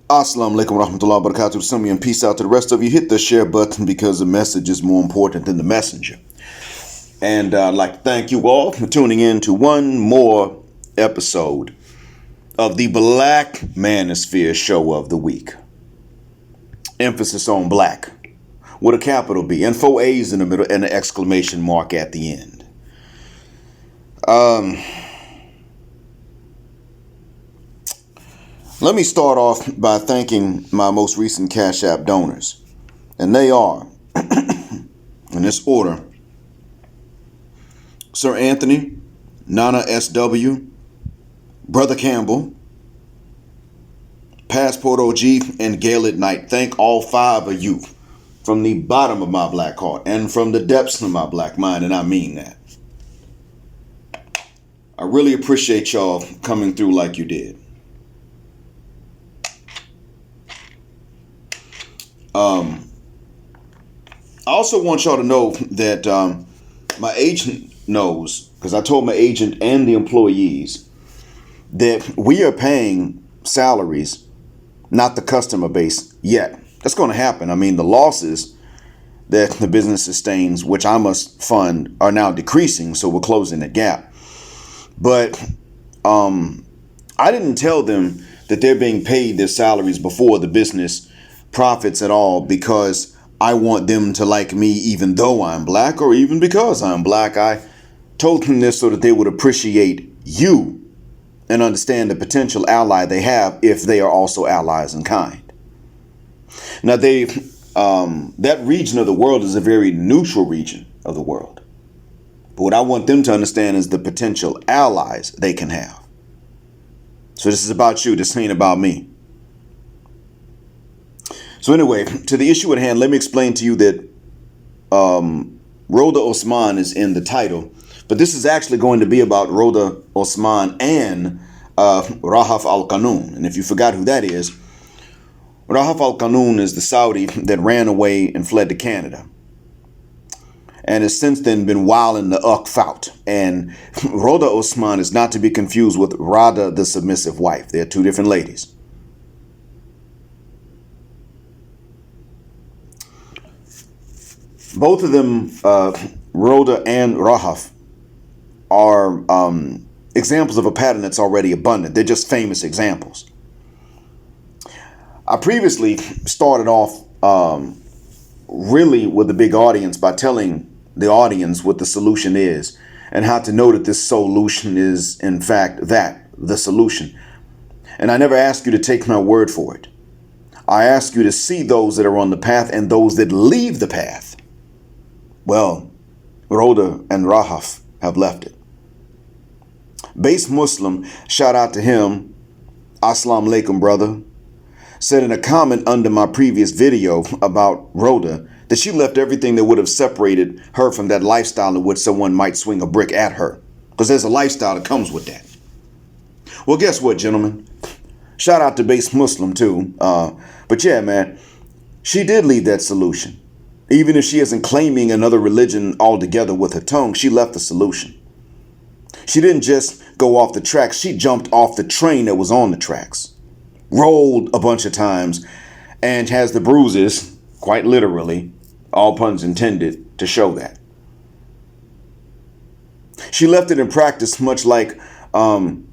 Assalamu alaikum warahmatullahi wabarakatuh. Some of you and peace out to the rest of you. Hit the share button because the message is more important than the messenger. And I'd like to thank you all for tuning in to one more episode of the Black Manosphere show of the week. Emphasis on black with a capital B and 4 A's in the middle and an exclamation mark at the end. Let me start off by thanking my most recent Cash App donors. And they are, in this order, Sir Anthony, Nana SW, Brother Campbell, Passport OG, and Gale at Night. Thank all 5 of you from the bottom of my black heart and from the depths of my black mind, and I mean that. I really appreciate y'all coming through like you did. I also want y'all to know that my agent knows, because I told my agent and the employees that we are paying salaries, not the customer base yet. That's going to happen. I mean, the losses that the business sustains, which I must fund, are now decreasing, so we're closing the gap. But I didn't tell them that they're being paid their salaries before the business profits at all, because I want them to like me even though I'm black, or even because I'm black. I told them this so that they would appreciate you and understand the potential ally they have if they are also allies in kind. Now, that region of the world is a very neutral region of the world. But what I want them to understand is the potential allies they can have. So this is about you. This ain't about me. So anyway, to the issue at hand, let me explain to you that Roda Osman is in the title, but this is actually going to be about Roda Osman and Rahaf al-Qanoon. And if you forgot who that is, Rahaf al-Qanoon is the Saudi that ran away and fled to Canada, and has since then been wilding the Uqfout. And Roda Osman is not to be confused with Rada, the submissive wife. They're 2 different ladies. Both of them, Roda and Rahaf, are examples of a pattern that's already abundant. They're just famous examples. I previously started off really with a big audience by telling the audience what the solution is and how to know that this solution is, in fact, the solution. And I never ask you to take my word for it. I ask you to see those that are on the path and those that leave the path. Well, Roda and Rahaf have left it. Base Muslim, shout out to him, Assalamu alaikum brother, said in a comment under my previous video about Roda that she left everything that would have separated her from that lifestyle in which someone might swing a brick at her. Because there's a lifestyle that comes with that. Well, guess what, gentlemen? Shout out to Base Muslim too. But yeah, man, she did leave that solution. Even if she isn't claiming another religion altogether with her tongue, she left the solution. She didn't just go off the tracks. She jumped off the train that was on the tracks, rolled a bunch of times, and has the bruises, quite literally, all puns intended, to show that. She left it in practice much like Rahaf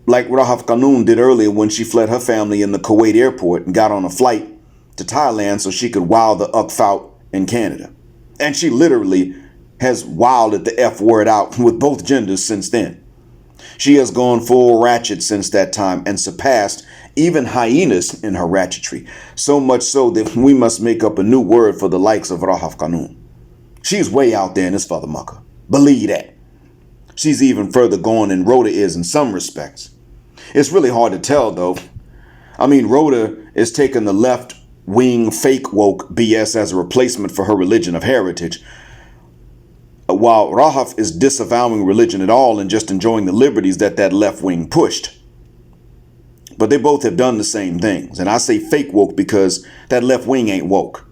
Qanoon did earlier when she fled her family in the Kuwait airport and got on a flight to Thailand so she could wow the Uqfout in Canada. And she literally has wilded the F word out with both genders since then. She has gone full ratchet since that time and surpassed even hyenas in her ratchetry. So much so that we must make up a new word for the likes of Rahaf Qanoon. She's way out there in this father mucker. Believe that. She's even further gone than Roda is in some respects. It's really hard to tell though. I mean, Roda is taking the left wing fake woke BS as a replacement for her religion of heritage, while Rahaf is disavowing religion at all and just enjoying the liberties that left wing pushed. But they both have done the same things. And I say fake woke because that left wing ain't woke.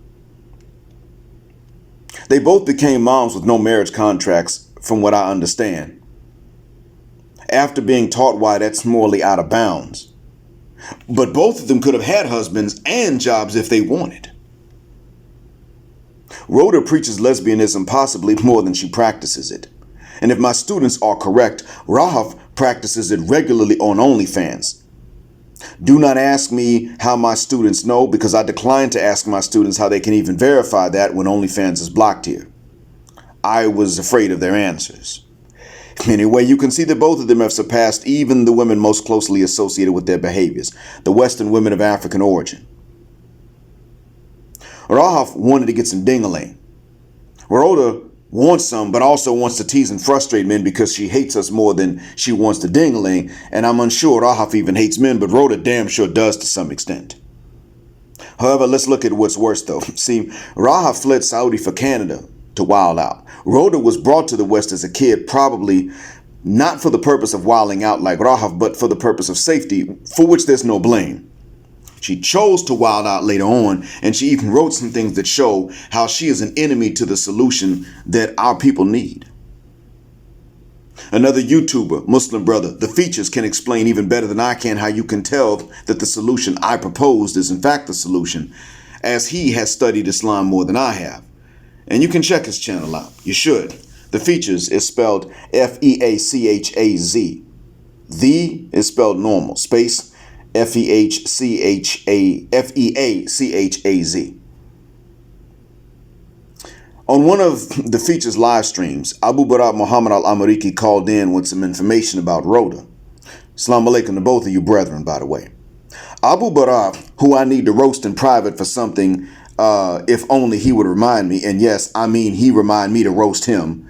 They both became moms with no marriage contracts, from what I understand, after being taught why that's morally out of bounds. But both of them could have had husbands and jobs if they wanted. Rhoda preaches lesbianism possibly more than she practices it. And if my students are correct, Rahaf practices it regularly on OnlyFans. Do not ask me how my students know, because I decline to ask my students how they can even verify that when OnlyFans is blocked here. I was afraid of their answers. Anyway, you can see that both of them have surpassed even the women most closely associated with their behaviors, the Western women of African origin. Rahaf wanted to get some ding-a-ling. Rhoda wants some, but also wants to tease and frustrate men because she hates us more than she wants to ding-a-ling, and I'm unsure Rahaf even hates men, but Rhoda damn sure does to some extent. However, let's look at what's worse though. See, Rahaf fled Saudi for Canada to wild out. Rhoda was brought to the West as a kid, probably not for the purpose of wilding out like Rahaf, but for the purpose of safety, for which there's no blame. She chose to wild out later on, and she even wrote some things that show how she is an enemy to the solution that our people need. Another YouTuber, Muslim brother, The Features, can explain even better than I can how you can tell that the solution I proposed is in fact the solution, as he has studied Islam more than I have. And you can check his channel out. You should. The Features is spelled Feachaz. The is spelled normal. Space Feachaz. On one of the Features live streams, Abu Barak Muhammad al-Amariki called in with some information about Rhoda. Assalamu alaikum to both of you brethren, by the way. Abu Barak, who I need to roast in private for something, if only he would remind me, and yes, I mean he remind me to roast him.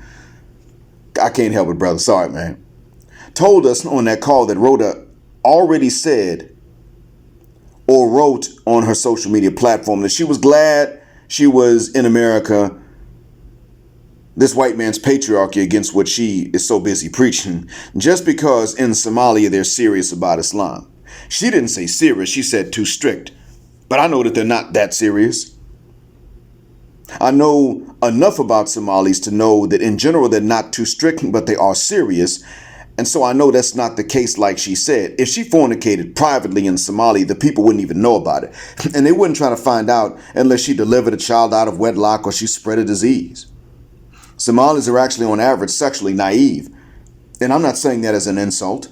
I can't help it, brother. Sorry, man. Told us on that call that Rhoda already said or wrote on her social media platform that she was glad she was in America, this white man's patriarchy against what she is so busy preaching, just because in Somalia they're serious about Islam. She didn't say serious, she said too strict. But I know that they're not that serious. I know enough about Somalis to know that in general they're not too strict, but they are serious. And so I know that's not the case like she said. If she fornicated privately in Somalia, the people wouldn't even know about it. And they wouldn't try to find out unless she delivered a child out of wedlock or she spread a disease. Somalis are actually on average sexually naive. And I'm not saying that as an insult.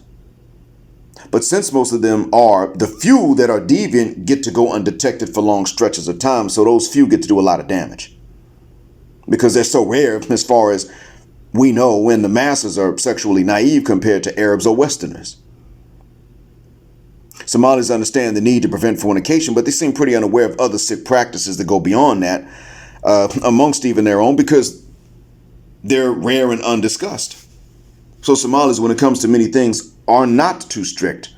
But since most of them are, the few that are deviant get to go undetected for long stretches of time. So those few get to do a lot of damage. Because they're so rare as far as we know, when the masses are sexually naive compared to Arabs or Westerners. Somalis understand the need to prevent fornication, but they seem pretty unaware of other sick practices that go beyond that, amongst even their own, because they're rare and undiscussed. So Somalis, when it comes to many things, are not too strict,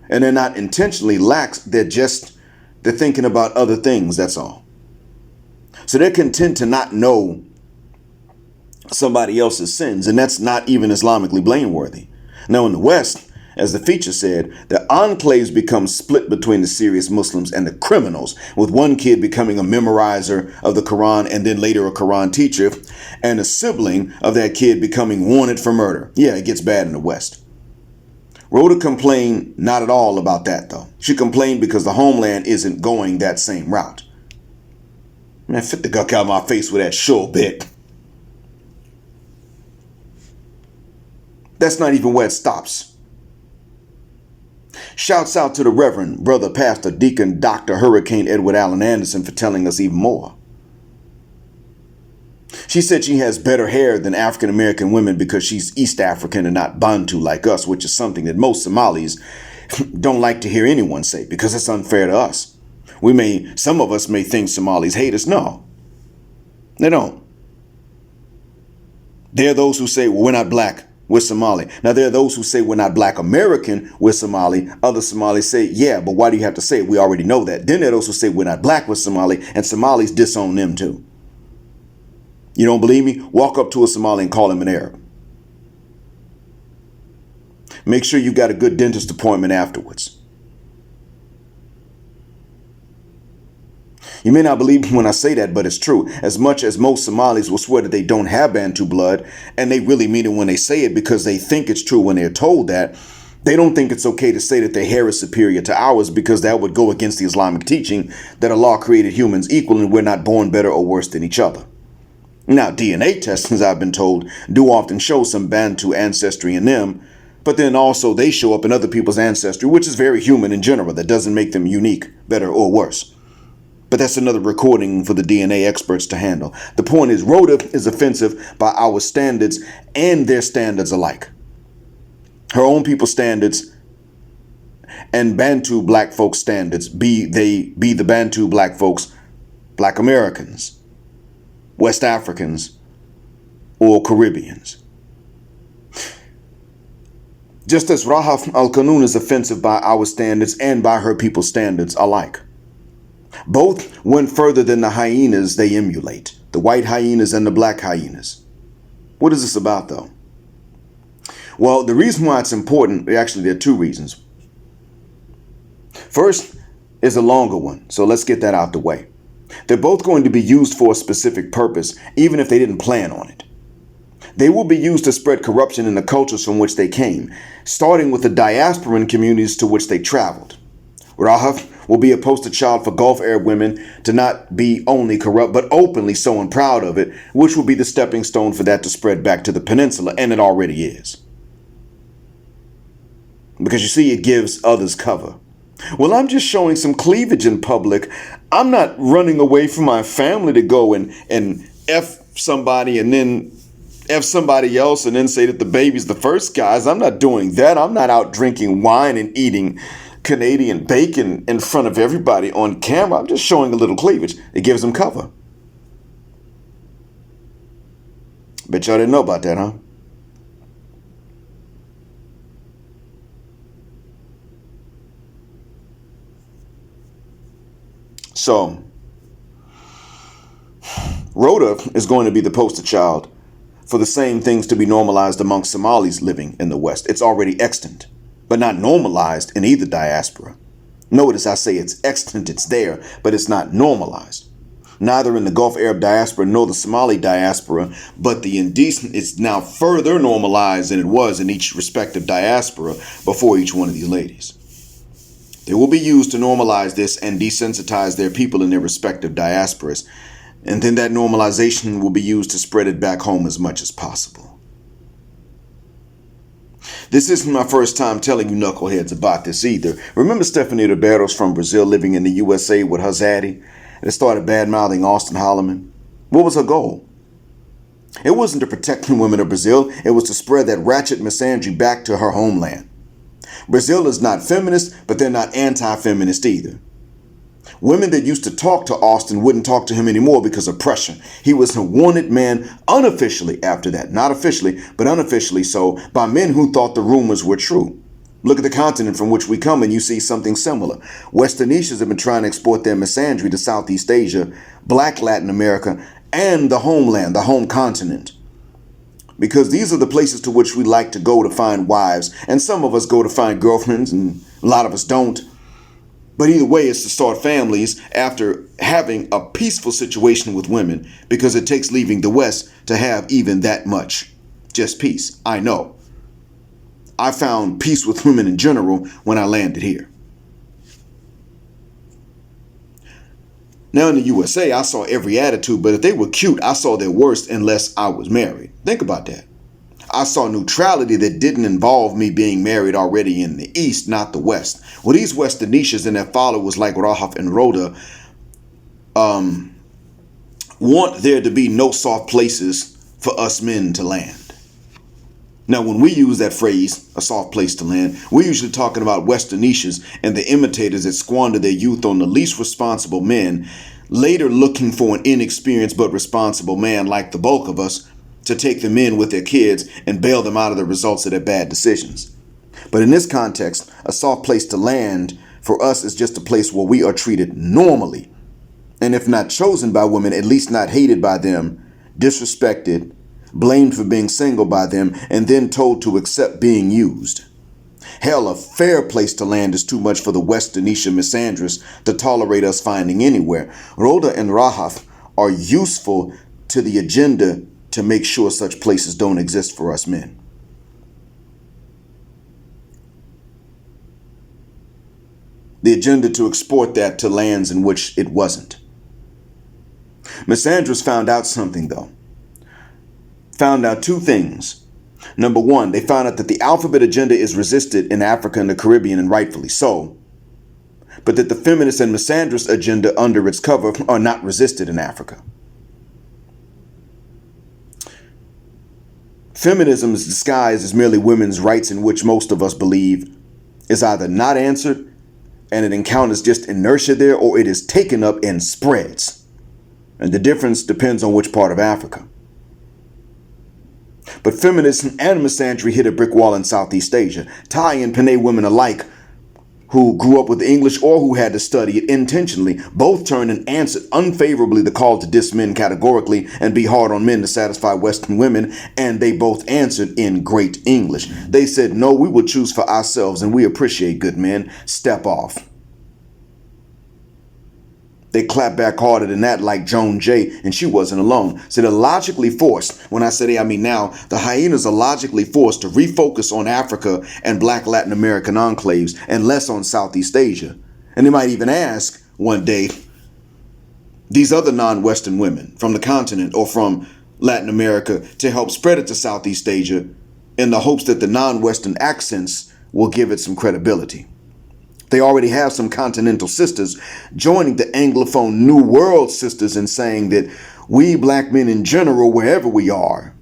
and they're not intentionally lax. They're thinking about other things. That's all. So they're content to not know somebody else's sins, and that's not even Islamically blameworthy. Now in the West, as the Feature said, the enclaves become split between the serious Muslims and the criminals, with one kid becoming a memorizer of the Quran and then later a Quran teacher, and a sibling of that kid becoming wanted for murder. Yeah, it gets bad in the West. Rhoda complained not at all about that though. She complained because the homeland isn't going that same route. Man, fit the guck out of my face with that sure bit. That's not even where it stops. Shouts out to the Reverend Brother Pastor Deacon Dr. Hurricane Edward Allen Anderson for telling us even more. She said she has better hair than African American women because she's East African and not Bantu like us, which is something that most Somalis don't like to hear anyone say because it's unfair to us. Some of us may think Somalis hate us. No, they don't. There are those who say, well, we're not black, we're Somali. Now, there are those who say we're not black American, we're Somali. Other Somalis say, yeah, but why do you have to say it? We already know that. Then there are those who say we're not black, we're Somali, and Somalis disown them too. You don't believe me? Walk up to a Somali and call him an Arab. Make sure you got a good dentist appointment afterwards. You may not believe me when I say that, but it's true. As much as most Somalis will swear that they don't have Bantu blood, and they really mean it when they say it because they think it's true when they're told that, They don't think it's okay to say that their hair is superior to ours because that would go against the Islamic teaching that Allah created humans equal and we're not born better or worse than each other. Now, DNA tests, as I've been told, do often show some Bantu ancestry in them, but then also they show up in other people's ancestry, which is very human in general. That doesn't make them unique, better, or worse. But that's another recording for the DNA experts to handle. The point is, Rhoda is offensive by our standards and their standards alike. Her own people's standards and Bantu black folks' standards, be the Bantu black folks, Black Americans, West Africans, or Caribbeans. Just as Rahaf al-Qanun is offensive by our standards and by her people's standards alike. Both went further than the hyenas they emulate, the white hyenas and the black hyenas. What is this about, though? Well, the reason why it's important, actually, there are two reasons. First is a longer one, so let's get that out the way. They're both going to be used for a specific purpose, even if they didn't plan on it. They will be used to spread corruption in the cultures from which they came, starting with the diasporan communities to which they traveled. Rahaf will be a poster child for Gulf Arab women to not be only corrupt, but openly so and proud of it, which will be the stepping stone for that to spread back to the peninsula, and it already is. Because you see, it gives others cover. Well, I'm just showing some cleavage in public. I'm not running away from my family to go and F somebody and then F somebody else and then say that the baby's the first guy's. I'm not doing that. I'm not out drinking wine and eating Canadian bacon in front of everybody on camera. I'm just showing a little cleavage. It gives them cover. Bet y'all didn't know about that, huh? So, Rhoda is going to be the poster child for the same things to be normalized among Somalis living in the West. It's already extant, but not normalized in either diaspora. Notice I say it's extant, it's there, but it's not normalized. Neither in the Gulf Arab diaspora nor the Somali diaspora, but the indecent is now further normalized than it was in each respective diaspora before each one of these ladies. They will be used to normalize this and desensitize their people in their respective diasporas. And then that normalization will be used to spread it back home as much as possible. This isn't my first time telling you knuckleheads about this either. Remember Stephanie Riberos from Brazil living in the USA with her zaddy that started bad-mouthing Austin Holloman? What was her goal? It wasn't to protect the women of Brazil. It was to spread that ratchet misandry back to her homeland. Brazil is not feminist, but they're not anti-feminist either. Women that used to talk to Austin wouldn't talk to him anymore because of pressure. He was a wanted man unofficially after that. Not officially, but unofficially so, by men who thought the rumors were true. Look at the continent from which we come and you see something similar. Westernicians have been trying to export their misandry to Southeast Asia, Black Latin America, and the homeland, the home continent. Because these are the places to which we like to go to find wives. And some of us go to find girlfriends and a lot of us don't. But either way, it's to start families after having a peaceful situation with women, because it takes leaving the West to have even that much. Just peace. I know. I found peace with women in general when I landed here. Now in the USA, I saw every attitude, but if they were cute, I saw their worst unless I was married. Think about that. I saw neutrality that didn't involve me being married already in the East, not the West. Well, these Westernicians and their followers like Rahaf and Rhoda want there to be no soft places for us men to land. Now, when we use that phrase, a soft place to land, we're usually talking about Westernicians and the imitators that squander their youth on the least responsible men, later looking for an inexperienced but responsible man like the bulk of us to take them in with their kids and bail them out of the results of their bad decisions. But in this context, a soft place to land for us is just a place where we are treated normally. And if not chosen by women, at least not hated by them, disrespected, blamed for being single by them, and then told to accept being used. Hell, a fair place to land is too much for the Westernisha misandrists to tolerate us finding anywhere. Rhoda and Rahaf are useful to the agenda to make sure such places don't exist for us men. the agenda to export that to lands in which it wasn't. Misandrys found out something, though. Found out two things. Number one, they found out that the alphabet agenda is resisted in Africa and the Caribbean, and rightfully so, but that the feminist and misandrist agenda under its cover are not resisted in Africa. Feminism is disguised as merely women's rights, in which most of us believe is either not answered and it encounters just inertia there, or it is taken up and spreads. And the difference depends on which part of Africa. But feminism and misandry hit a brick wall in Southeast Asia. Thai and Panay women alike, who grew up with English or who had to study it intentionally, both turned and answered unfavorably the call to diss men categorically and be hard on men to satisfy Western women, and they both answered in great English. They said, no, we will choose for ourselves, and we appreciate good men. Step off. They clapped back harder than that, like Joan Jay, and she wasn't alone. So they're logically forced, when I say they, I mean now, the hyenas are logically forced to refocus on Africa and Black Latin American enclaves and less on Southeast Asia. And they might even ask one day these other non-Western women from the continent or from Latin America to help spread it to Southeast Asia in the hopes that the non-Western accents will give it some credibility. They already have some continental sisters joining the Anglophone New World sisters in saying that we black men in general, wherever we are,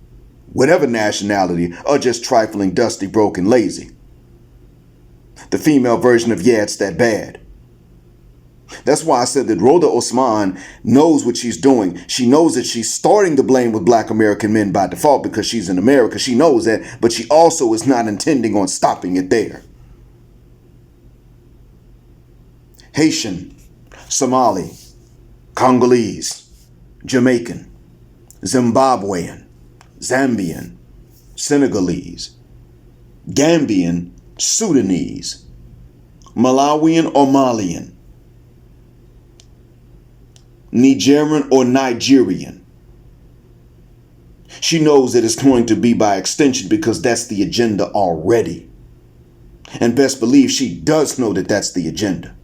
whatever nationality, are just trifling, dusty, broken, lazy. The female version of yeah, it's that bad. That's why I said that Roda Osman knows what she's doing. She knows that she's starting to blame with black American men by default because she's in America. She knows that, but she also is not intending on stopping it there. Haitian, Somali, Congolese, Jamaican, Zimbabwean, Zambian, Senegalese, Gambian, Sudanese, Malawian or Malian, Nigerian or Nigerian. She knows that it's going to be by extension because that's the agenda already. And best believe she does know that that's the agenda.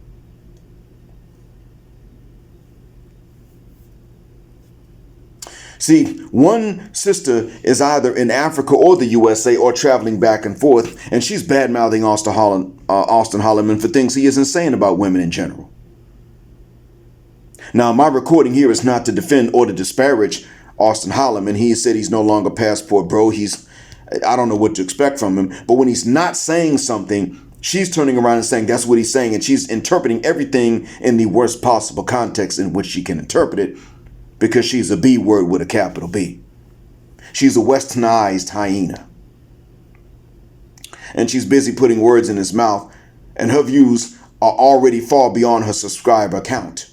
See, one sister is either in Africa or the USA or traveling back and forth, and she's bad-mouthing Austin Holloman for things he isn't saying about women in general. Now, my recording here is not to defend or to disparage Austin Holloman. He said he's no longer passport bro. I don't know what to expect from him. But when he's not saying something, she's turning around and saying that's what he's saying, and she's interpreting everything in the worst possible context in which she can interpret it. Because she's a B word with a capital B. She's a westernized hyena. And she's busy putting words in his mouth, and her views are already far beyond her subscriber count.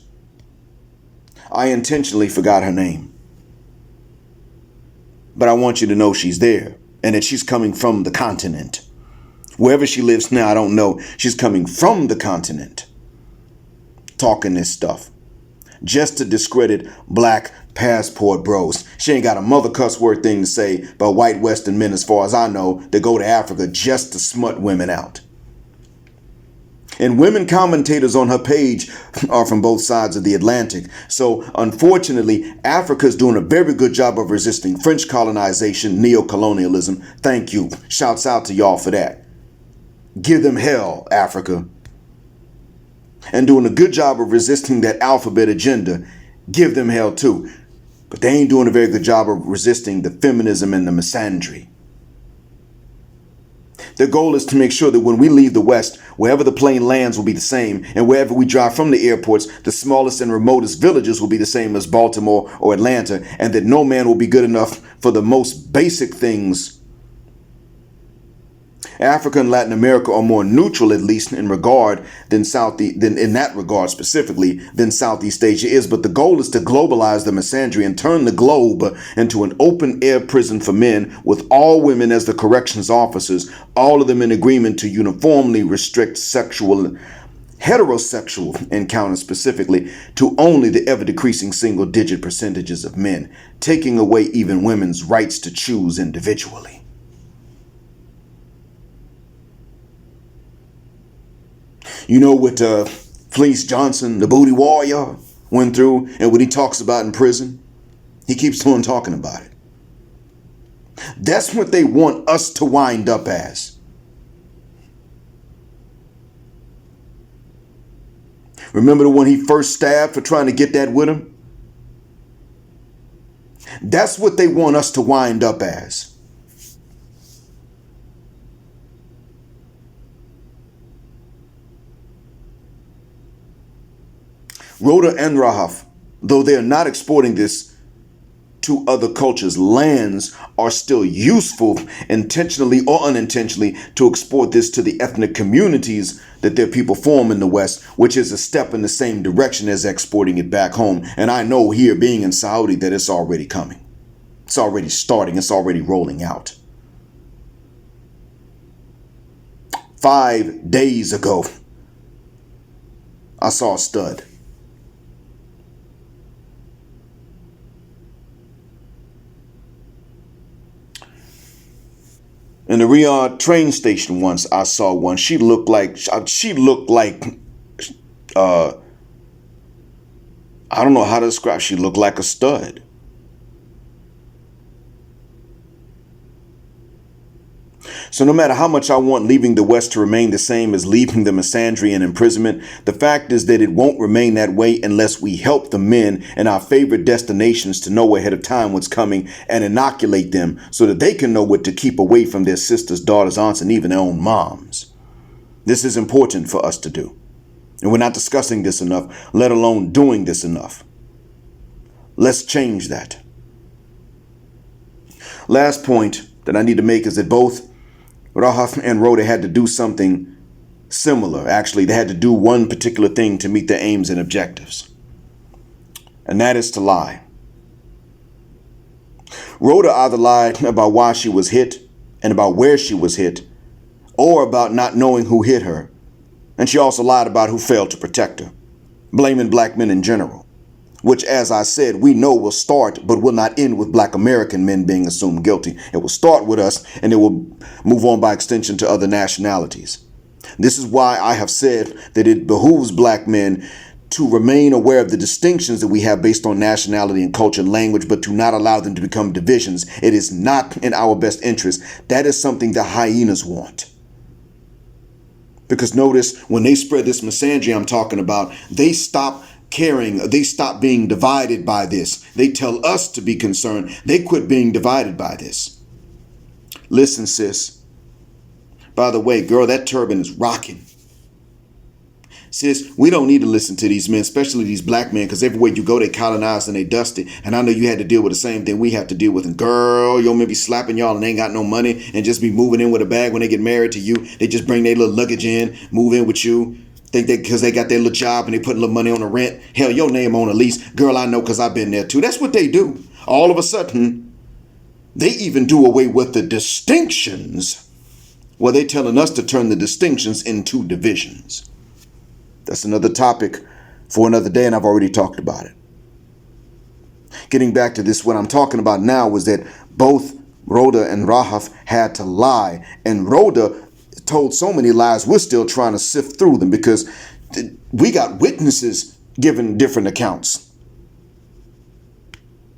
I intentionally forgot her name. But I want you to know she's there, and that she's coming from the continent. Wherever she lives now, I don't know. She's coming from the continent. Talking this stuff. Just to discredit black passport bros. She ain't got a mother cuss word thing to say about white Western men, as far as I know, that go to Africa just to smut women out. And women commentators on her page are from both sides of the Atlantic. So unfortunately, Africa's doing a very good job of resisting French colonization, neocolonialism. Thank you. Shouts out to y'all for that. Give them hell, Africa. And doing a good job of resisting that alphabet agenda. Give them hell too. But they ain't doing a very good job of resisting the feminism and the misandry. Their goal is to make sure that when we leave the West, wherever the plane lands will be the same, and wherever we drive from the airports, the smallest and remotest villages will be the same as Baltimore or Atlanta, and that no man will be good enough for the most basic things. Africa and Latin America are more neutral, at least in regard, than in that regard specifically, than Southeast Asia is. But the goal is to globalize the misandry and turn the globe into an open-air prison for men, with all women as the corrections officers, all of them in agreement to uniformly restrict heterosexual encounters specifically to only the ever-decreasing single-digit percentages of men, taking away even women's rights to choose individually. You know what Fleece Johnson, the booty warrior, went through, and what he talks about in prison? He keeps on talking about it. That's what they want us to wind up as. Remember the one he first stabbed for trying to get that with him? That's what they want us to wind up as. Roda and Rahaf, though they are not exporting this to other cultures, lands are still useful, intentionally or unintentionally, to export this to the ethnic communities that their people form in the West, which is a step in the same direction as exporting it back home. And I know here, being in Saudi, that it's already coming. It's already starting. It's already rolling out. 5 days ago, I saw a stud. In the Riyadh train station once, I saw one. She looked like, I don't know how to describe. She looked like a stud. So no matter how much I want leaving the West to remain the same as leaving the Misandry in imprisonment, the fact is that it won't remain that way unless we help the men in our favorite destinations to know ahead of time what's coming and inoculate them so that they can know what to keep away from their sisters, daughters, aunts, and even their own moms. This is important for us to do. And we're not discussing this enough, let alone doing this enough. Let's change that. Last point that I need to make is that both Rahaf and Roda had to do something similar. Actually, they had to do one particular thing to meet their aims and objectives. And that is to lie. Roda either lied about why she was hit and about where she was hit, or about not knowing who hit her. And she also lied about who failed to protect her, blaming black men in general, which, as I said, we know will start but will not end with black American men being assumed guilty. It will start with us, and it will move on by extension to other nationalities. This is why I have said that it behooves black men to remain aware of the distinctions that we have based on nationality and culture and language, but to not allow them to become divisions. It is not in our best interest. That is something the hyenas want. Because notice, when they spread this misandry I'm talking about, they stop caring. They stop being divided by this. They tell us to be concerned. They quit being divided by this. Listen, sis. By the way, girl, that turban is rocking. Sis, we don't need to listen to these men, especially these black men, because everywhere you go, they colonized and they dusted. And I know you had to deal with the same thing we have to deal with. And girl, your men be slapping y'all and they ain't got no money and just be moving in with a bag when they get married to you. They just bring their little luggage in, move in with you. Think that because they got their little job and they put a little money on the rent. Hell, your name on a lease. Girl, I know because I've been there too. That's what they do. All of a sudden, they even do away with the distinctions. Well, they're telling us to turn the distinctions into divisions. That's another topic for another day, and I've already talked about it. Getting back to this, what I'm talking about now was that both Roda and Rahaf had to lie, and Roda told so many lies, we're still trying to sift through them because we got witnesses giving different accounts.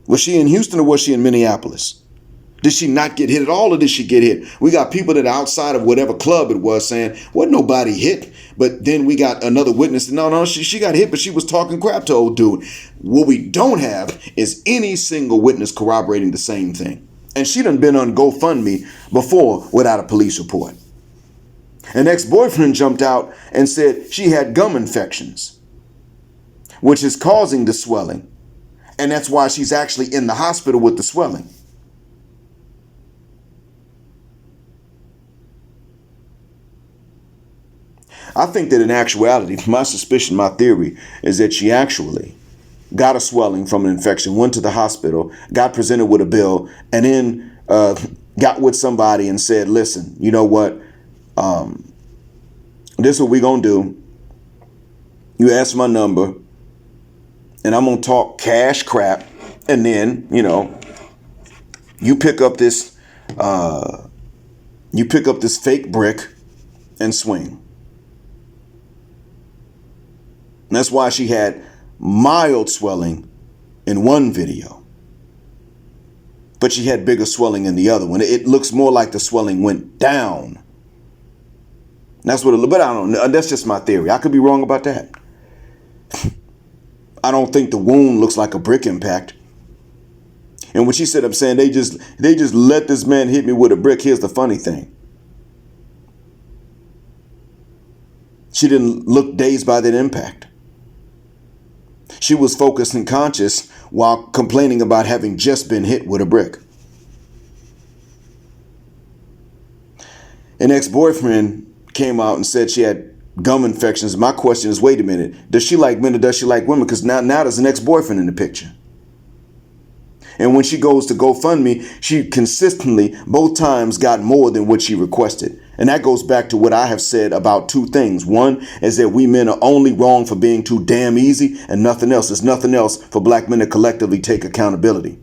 Was she in Houston or was she in Minneapolis? Did she not get hit at all, or did she get hit? We got people that are outside of whatever club it was saying, wasn't nobody hit. But then we got another witness. No, she got hit, but she was talking crap to old dude. What we don't have is any single witness corroborating the same thing. And she done been on GoFundMe before without a police report. An ex-boyfriend jumped out and said she had gum infections, which is causing the swelling. And that's why she's actually in the hospital with the swelling. I think that in actuality, my suspicion, my theory, is that she actually got a swelling from an infection, went to the hospital, got presented with a bill, and then got with somebody and said, listen, you know what? This is what we're going to do. You ask my number, and I'm going to talk cash crap, and then, you pick up this fake brick and swing. That's why she had mild swelling in one video, but she had bigger swelling in the other one. It looks more like the swelling went down. That's what it, but I don't know. That's just my theory. I could be wrong about that. I don't think the wound looks like a brick impact. And when she said, I'm saying they just let this man hit me with a brick. Here's the funny thing. She didn't look dazed by that impact. She was focused and conscious while complaining about having just been hit with a brick. An ex-boyfriend came out and said she had gum infections. My question is, wait a minute, does she like men or does she like women? Because now there's an ex-boyfriend in the picture. And when she goes to GoFundMe, she consistently, both times, got more than what she requested. And that goes back to what I have said about two things. One is that we men are only wrong for being too damn easy, and nothing else. There's nothing else for black men to collectively take accountability.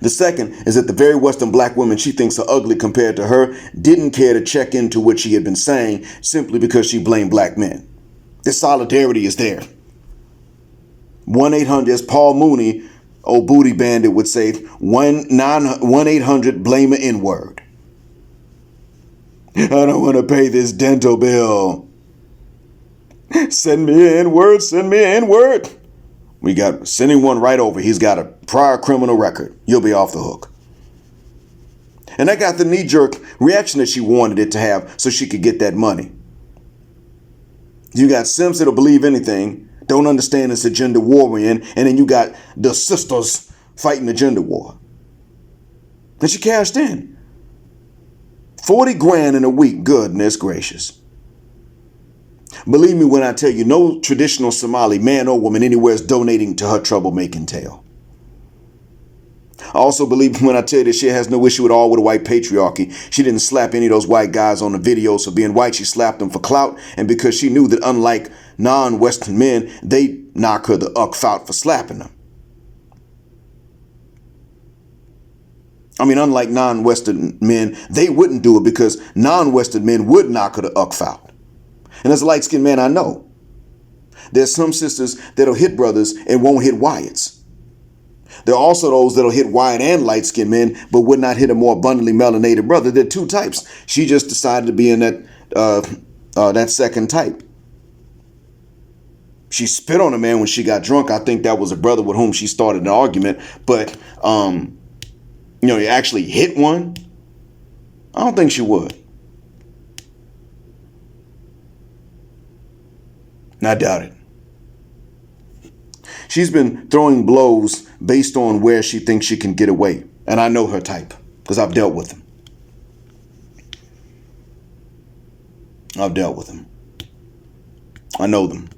The second is that the very Western black women she thinks are ugly compared to her didn't care to check into what she had been saying simply because she blamed black men. This solidarity is there. 1-800, as Paul Mooney, old booty bandit, would say, 1-800 blame an N-word. I don't want to pay this dental bill. Send me an N-word, send me an N-word. We got sending one right over. He's got a prior criminal record. You'll be off the hook. And that got the knee-jerk reaction that she wanted it to have so she could get that money. You got simps that'll believe anything, don't understand this agenda war we're in, and then you got the sisters fighting the gender war. And she cashed in. 40 grand in a week, goodness gracious. Believe me when I tell you, no traditional Somali man or woman anywhere is donating to her troublemaking tale. I also believe when I tell you that she has no issue at all with a white patriarchy. She didn't slap any of those white guys on the videos for being white. She slapped them for clout, and because she knew that unlike non-Western men, they knock her the uck out for slapping them. I mean, unlike non-Western men, they wouldn't do it because non-Western men would knock her the uck out. And as a light-skinned man, I know there's some sisters that'll hit brothers and won't hit Wyatts. There are also those that'll hit Wyatt and light-skinned men, but would not hit a more abundantly melanated brother. There are two types. She just decided to be in that second type. She spit on a man when she got drunk. I think that was a brother with whom she started an argument. But, you actually hit one? I don't think she would. And I doubt it. She's been throwing blows based on where she thinks she can get away. And I know her type because I've dealt with them. I know them.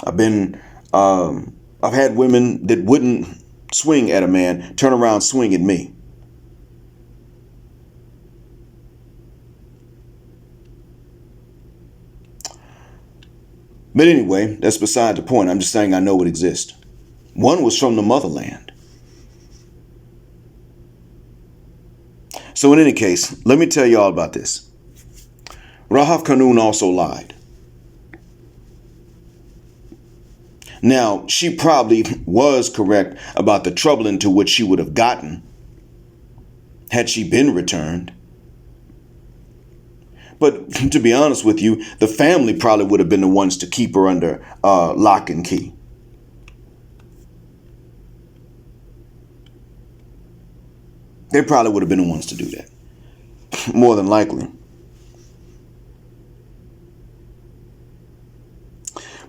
I've had women that wouldn't swing at a man, turn around, swing at me. But anyway, that's beside the point. I'm just saying I know it exists. One was from the motherland. So in any case, let me tell you all about this. Rahaf Kanoun also lied. Now, she probably was correct about the trouble into which she would have gotten had she been returned. But to be honest with you, the family probably would have been the ones to keep her under lock and key. They probably would have been the ones to do that. More than likely.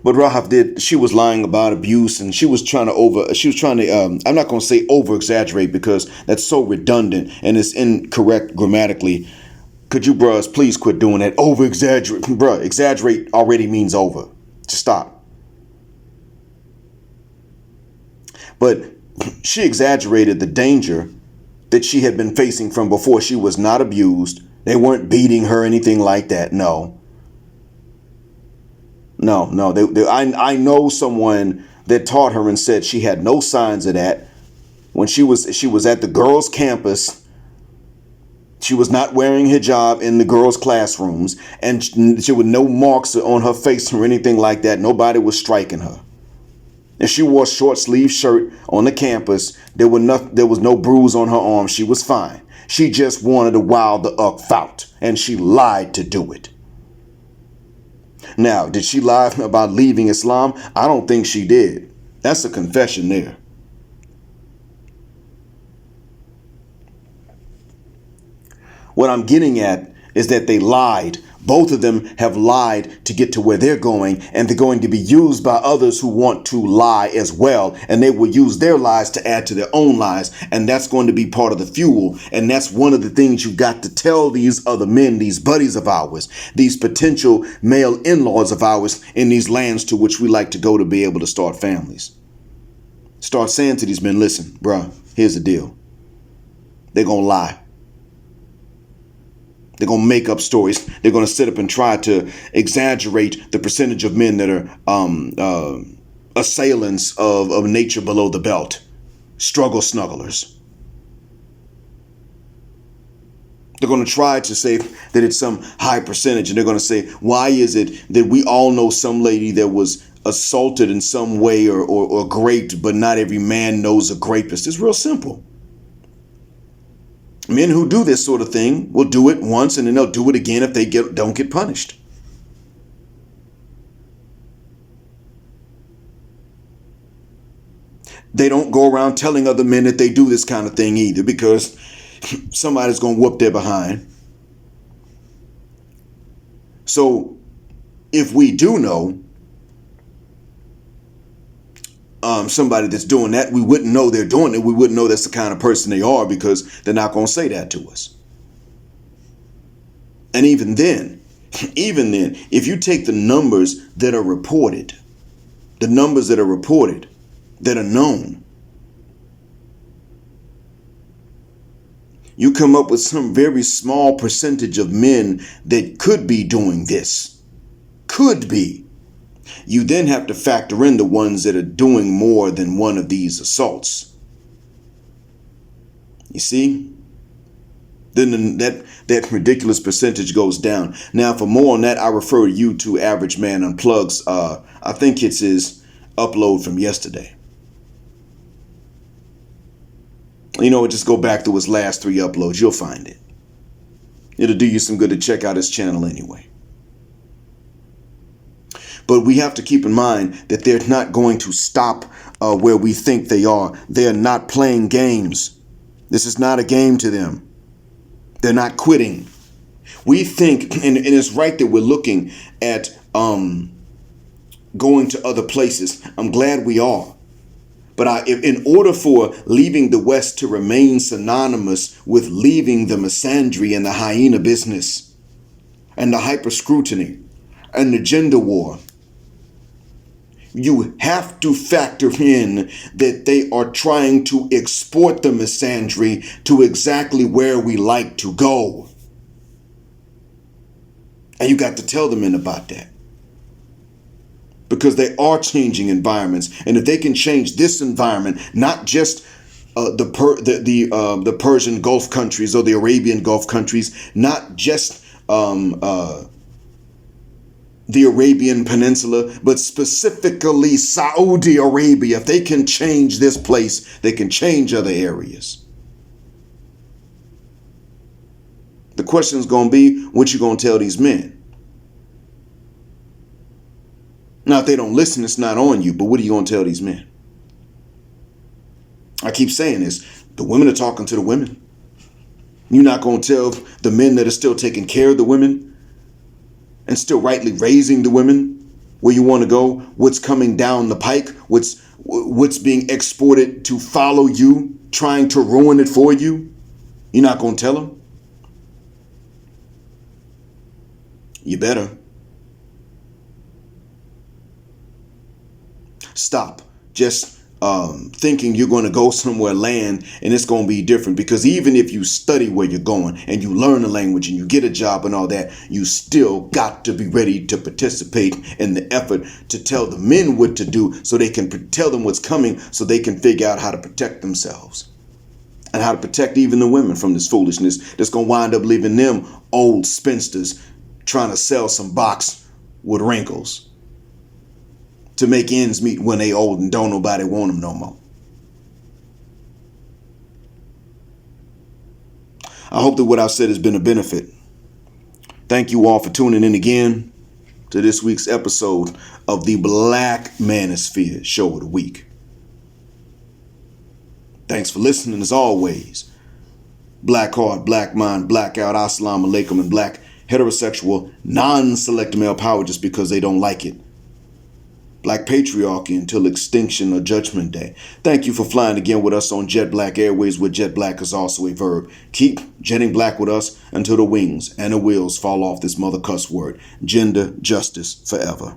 But Rahaf she was lying about abuse, and she was trying to, I'm not going to say over exaggerate because that's so redundant and it's incorrect grammatically. Could you, bros, please quit doing that? Over exaggerate. Bruh, exaggerate already means over. Just stop. But she exaggerated the danger that she had been facing from before. She was not abused. They weren't beating her, anything like that. No. I know someone that taught her and said she had no signs of that. When she was at the girls' campus, She was not wearing hijab in the girls' classrooms, and she with no marks on her face or anything like that. Nobody was striking her. And she wore a short sleeve shirt on the campus. There was no bruise on her arm. She was fine. She just wanted to wow the uck out, and she lied to do it. Now, did she lie about leaving Islam? I don't think she did. That's a confession there. What I'm getting at is that they lied. Both of them have lied to get to where they're going, and they're going to be used by others who want to lie as well. And they will use their lies to add to their own lies. And that's going to be part of the fuel. And that's one of the things you've got to tell these other men, these buddies of ours, these potential male in-laws of ours in these lands to which we like to go to be able to start families. Start saying to these men, listen, bruh, here's the deal. They're going to lie. They're going to make up stories. They're going to sit up and try to exaggerate the percentage of men that are assailants of nature below the belt, struggle snugglers. They're going to try to say that it's some high percentage, and they're going to say, why is it that we all know some lady that was assaulted in some way or raped, but not every man knows a rapist? It's real simple. Men who do this sort of thing will do it once, and then they'll do it again if they don't get punished. They don't go around telling other men that they do this kind of thing either, because somebody's going to whoop their behind. So if we do know somebody that's doing that, we wouldn't know they're doing it. We wouldn't know that's the kind of person they are, because they're not going to say that to us. And even then, if you take the numbers that are reported, that are known, you come up with some very small percentage of men that could be doing this. Could be. You then have to factor in the ones that are doing more than one of these assaults. You see? Then that ridiculous percentage goes down. Now, for more on that, I refer you to Average Man Unplugs. I think it's his upload from yesterday. You know, just go back to his last 3 uploads. You'll find it. It'll do you some good to check out his channel anyway. But we have to keep in mind that they're not going to stop where we think they are. They are not playing games. This is not a game to them. They're not quitting. We think, and it's right that we're looking at going to other places. I'm glad we are. But in order for leaving the West to remain synonymous with leaving the misandry and the hyena business and the hyper scrutiny and the gender war, you have to factor in that they are trying to export the misandry to exactly where we like to go. And you got to tell the men about that. Because they are changing environments. And if they can change this environment, not just the Persian Gulf countries or the Arabian Gulf countries, not just the Arabian Peninsula, but specifically Saudi Arabia. If they can change this place, they can change other areas. The question is going to be, what you going to tell these men? Now, if they don't listen, it's not on you, but what are you going to tell these men? I keep saying this. The women are talking to the women. You're not going to tell the men that are still taking care of the women and still rightly raising the women where you want to go, what's coming down the pike, what's being exported to follow you, trying to ruin it for you. You're not going to tell them? You better. Stop just thinking you're going to go somewhere, land, and it's going to be different. Because even if you study where you're going and you learn the language and you get a job and all that, you still got to be ready to participate in the effort to tell the men what to do, so they can tell them what's coming, so they can figure out how to protect themselves. and how to protect even the women from this foolishness that's going to wind up leaving them old spinsters trying to sell some box with wrinkles to make ends meet when they old and don't nobody want them no more. I hope that what I've said has been a benefit. Thank you all for tuning in again to this week's episode of the Black Manosphere Show of the Week. Thanks for listening as always. Black heart, black mind, blackout, assalamu alaikum, and black heterosexual, non-select male power just because they don't like it. Black patriarchy until extinction or judgment day. Thank you for flying again with us on Jet Black Airways, where jet black is also a verb. Keep jetting black with us until the wings and the wheels fall off this mother cuss word. Gender justice forever.